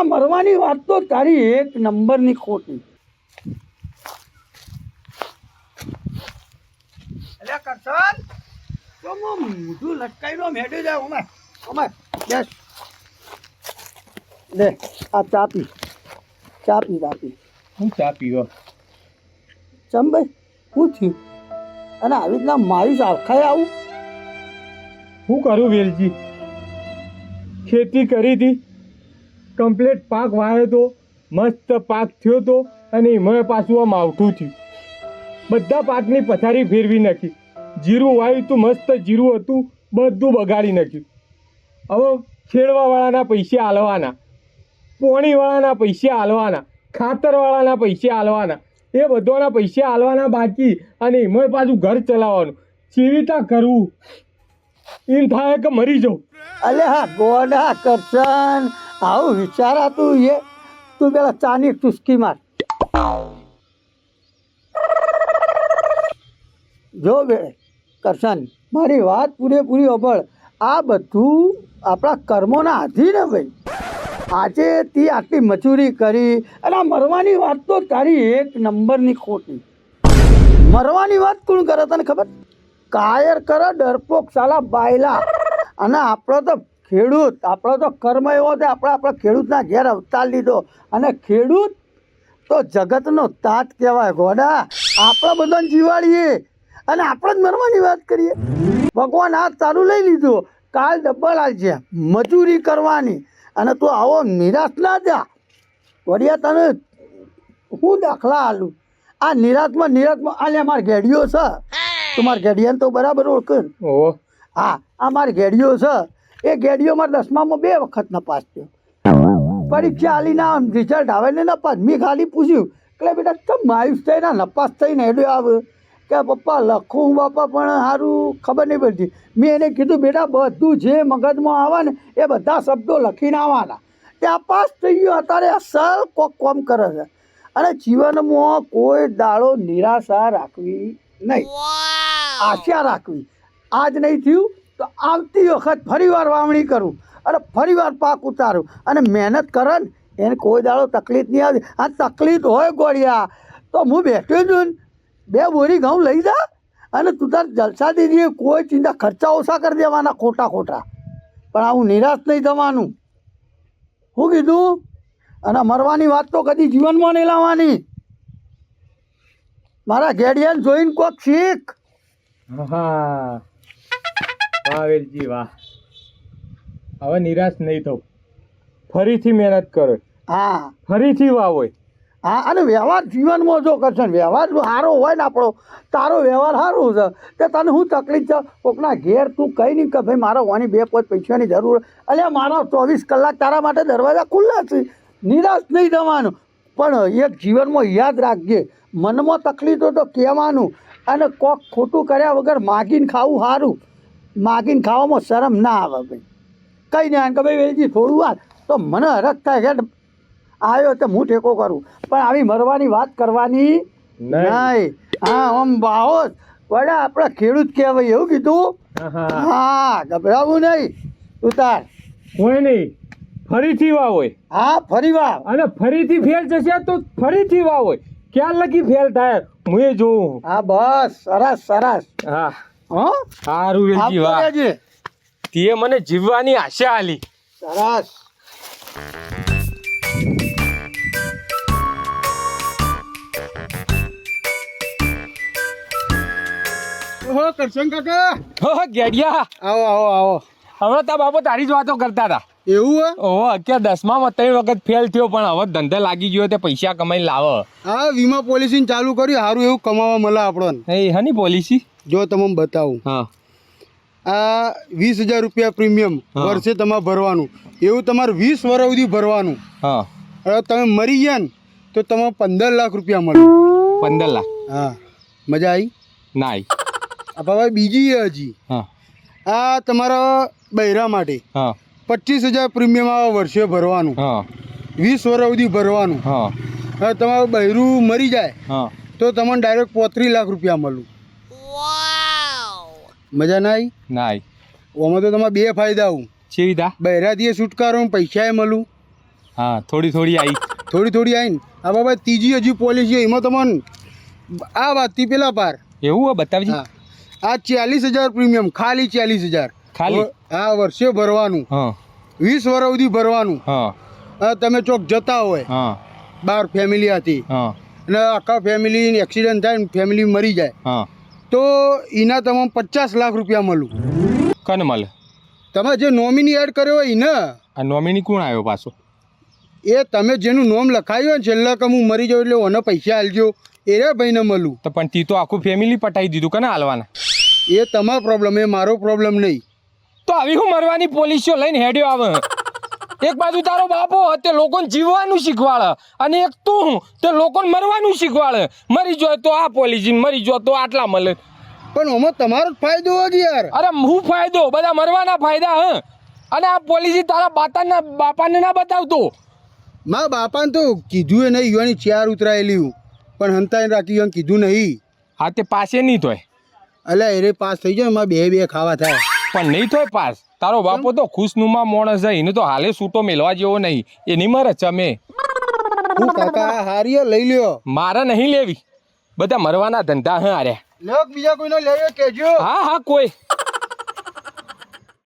આ મરવાની વાત તો તારી એક નંબરની ખોટી. અલ્યા કરશન તો મોઢું લટકાઈ મેળવી જાય. ઓમે ઓમે બેસ લે આ ચા પી. હું ચા પીવો ચમ ભાઈ શું થયું? અને આવી રીતના મારી આખાય આવું? શું કરું વેલજી? ખેતી કરી હતી, કમ્પ્લીટ પાક વાવ્યો તો, મસ્ત પાક થયો તો, અને એમાં પાછું આ માવઠું થયું. બધા પાકની પથારી ફેરવી નાખી. જીરું વાવ્યું તું, મસ્ત જીરું હતું, બધું બગાડી નાખ્યું. હવે ખેડવાવાળાના પૈસે આલવાના, પોણીવાળાના પૈસે આલવાના, ખાતરવાળાના પૈસે આલવાના, એ બધાના પૈસે આલવાના બાકી, અને એમાં પાછું ઘર ચલાવવાનું. ચીવીતા કરવું એમ થાય કે મરી જાઉં. અલે હા ગોડા કરશન, આવું વિચારાતું એ? તું પેલા ચાની ટુસ્કી માર. જો બે કરશન, મારી વાત પૂરેપૂરી અભળ. આ બધું આપણા કર્મોના આધીન ભાઈ. આજે તી આટલી મજૂરી કરી અને આ મરવાની વાત તો તારી એક નંબરની ખોટી. મરવાની વાત કોણ કરે તને ખબર? કાયર કરે ડરપોક સાલા બાયલા. અને આપણો તો ખેડૂત, આપણો તો કર્મ એવો છે, આપણા ખેડૂતના ઘેર અવતાર લીધો. અને ખેડૂત તો જગતનો તાત કહેવાય ગોડા. આપણે બધાને જીવાડીએ અને આપણે જ મરવાની વાત કરીએ. ભગવાન આ તારું લઈ લીધું, કાલ ડબલ આવશે મજૂરી કરવાની. અને તું આવો નિરાશ ના જા વડિયા. તને હું દાખલા આલું આ નિરાશમાં આલે મારી ઘેડીઓ છે. તું મારી ઘેડિયાને તો બરાબર ઓળખ. હા, આ મારી ઘેડીઓ છે. એ ઘેડીઓ મારે 10મામાં 2 વખત નપાસ થયો. પરીક્ષા આલી ના રિઝલ્ટ આવે ને નપાસ. મેં ખાલી પૂછ્યું એટલે બેટા ચમ માયુસ થઈને નપાસ થઈને હેડ્યો આવે કે પપ્પા લખું બાપા પણ સારું ખબર નહીં પડતી. મેં એને કીધું બેટા બધું જે મગજમાં આવે ને એ બધા શબ્દો લખીને આવવાના. ત્યાં પાસ થઈ ગયો. અત્યારે અસલ કોમ કરે છે. અને જીવનમાં કોઈ દાડો નિરાશા રાખવી નહીં, આશા રાખવી. આજ નહીં થયું તો આવતી વખત ફરીવાર વાવણી કરું અને ફરીવાર પાક ઉતારું અને મહેનત કરે ને એને કોઈ દાડો તકલીફ નહીં આવતી. આ તકલીફ હોય ગોળિયા તો હું બેઠો છું ને 2 બોરી ઘઉં લઈ જા અને તું તાર જલસા દીધી. કોઈ ચિંતા, ખર્ચા ઓછા કરી દેવાના ખોટા. પણ આવું નિરાશ નહીં થવાનું. શું કીધું? અને મરવાની વાત તો કદી જીવનમાં નહીં લાવવાની. મારા ઘેડિયાને જોઈને કોક શીખ. હા વાહ વેલજી વાહ. હવે નિરાશ નહીં થવું, ફરીથી મહેનત કરો. હા, ફરીથી વાવો. હા, અને વ્યવહાર જીવનમાં જો કરશે ને વ્યવહાર જો સારો હોય ને આપણો, તારો વ્યવહાર સારો છે તે તને શું તકલીફ છે? કોકના ઘેર તું કહી નહીં કે ભાઈ મારે વાની 2-5 પૈસાની જરૂર. અલ્યા મારા 24 કલાક તારા માટે દરવાજા ખુલ્લા છે. નિરાશ નહીં થવાનું. પણ એક જીવનમાં યાદ રાખજે, મનમાં તકલીફ હોય તો કહેવાનું. અને કોક ખોટું કર્યા વગર માગીને ખાવું સારું. માગીને ખાવામાં શરમ ના આવે ભાઈ. કંઈ નહીં કે ભાઈ વેલજી થોડું વાર તો મને હરખ થાય કે આવ્યો તો હું ટેકો કરું. પણ આવી મરવાની વાત કરવાની નહીં. હા, આમ બાહો વડા આપણા ખેડૂત કહેવાય એવું કીધું. હા, ગભરાવું નહીં. ઉતાર કોઈ નહીં, ફરીથી વાવો. હા, ફરી વાવ. અને ફરીથી ફેલ જશે તો ફરીથી વાવો. ક્યાં લગી ફેલ થાય હું એ જોઉં. હા, બસ સરસ સરસ. હા હા, સારું વેલજી વાહ. તે મને જીવવાની આશા આલી. સરસ. ઓહો કરશન કાકા. હો ગેડિયા, આવો આવો આવો. હવે તા બાપો તારી જ વાતો કરતા હતા. એવું હે? ઓહો, અત્યારે 10મામાં 3 વખત ફેલ થયો, પણ હવે ધંધે લાગી ગયો તે પૈસા કમાઈને લાવે. હા, વીમા પોલિસી ચાલુ કર્યું, સારું એવું કમાવા મળે આપણને. એ હની પોલિસી જો તમને બતાવું. હા, આ 20,000 રૂપિયા પ્રીમિયમ વર્ષે તમારે ભરવાનું. એવું તમારે 20 વર્ષ સુધી ભરવાનું. હા, હવે તમે મરી ગયા ને તો તમે 15 લાખ રૂપિયા મળે. 15 લાખ? હા, મજા આવી? ના આવી. ભાઈ બીજી હજી. હા, આ તમારા બૈરા માટે હા, 25,000 પ્રીમિયમ આ વર્ષે ભરવાનું. હા, 20 વર્ષ સુધી ભરવાનું. હા. હવે તમારું બૈરું મરી જાય હા, તો તમને ડાયરેક્ટ 35 લાખ રૂપિયા મળું. મજા ના આવી? ના આવી. ઓમાં તો તમારે 2 ફાયદા આવું. ચેવી તા? બૈરાથી છુટકારો, પૈસા મળું. હા થોડી થોડી આવી થોડી આવીને આ બાબા ત્રીજી હજી પોલિસી એમાં તમને આ વાતથી પેલા પાર એવું હોય બતાવજી હા આ 40,000 પ્રીમિયમ ખાલી 40,000 ખાલી? આ વર્ષે ભરવાનું હા 20 વર્ષ સુધી ભરવાનું હા હા તમે ચોક જતા હોય હા બાર ફેમિલી હતી હા અને આખા ફેમિલી એક્સિડન્ટ થાય ને ફેમિલી મરી જાય હા તો એના તમામ 50 લાખ રૂપિયા મળું કને મળે તમે જે નોમિની એડ કર્યો હોય ને આ નોમિની કોણ આવ્યો પાછો એ તમે જેનું નોમ લખાયું હોય ને છેલ્લા કે હું મરી જાઉં એટલે ઓને પૈસા આલજો એ રે ભાઈને મળું તો પણ તી તો આખું ફેમિલી પટાઈ દીધું કને હાલવાના એ તમારો પ્રોબ્લેમ એ મારો પ્રોબ્લેમ નહીં તો આવી હું મરવાની પોલિસીઓ લઈને હેડ્યો આવે એક બાજુ તારો બાપો તે લોકોને જીવવાનું શીખવાડે અને એક તું તે લોકોને મરવાનું શીખવાડે મરી જાય તો આ પોલિસી મરી જાય તો આટલા મળે પણ આમાં તમારો જ ફાયદો હોય કે યાર અરે હું ફાયદો બધા મરવાના ફાયદા હ અને આ પોલિસી તારા બાપાને ના બતાવતો મારા બાપાને તો કીધું એ નહીં યુવાની ચાર ઉતરાયેલી હું પણ હંતાઈને રાખી યુવાને કીધું નહીં હા તે પાસે નહીં તોય અલ્યા એરે પાસ થઈ જાય મારે બે ખાવા થાય પણ નહીં તોય પાસ તારો બાપો તો ખુશનુમા માણસ છે એને તો હાલે સૂટો મેલવા જેવો નહીં એની મરે ચમે હું કાકા આ હારીએ લઈ લ્યો મારે નહીં લેવી બધા મરવાના ધંધા હ આર્યા લોક બીજા કોઈને લેવે કેજો હા હા કોઈ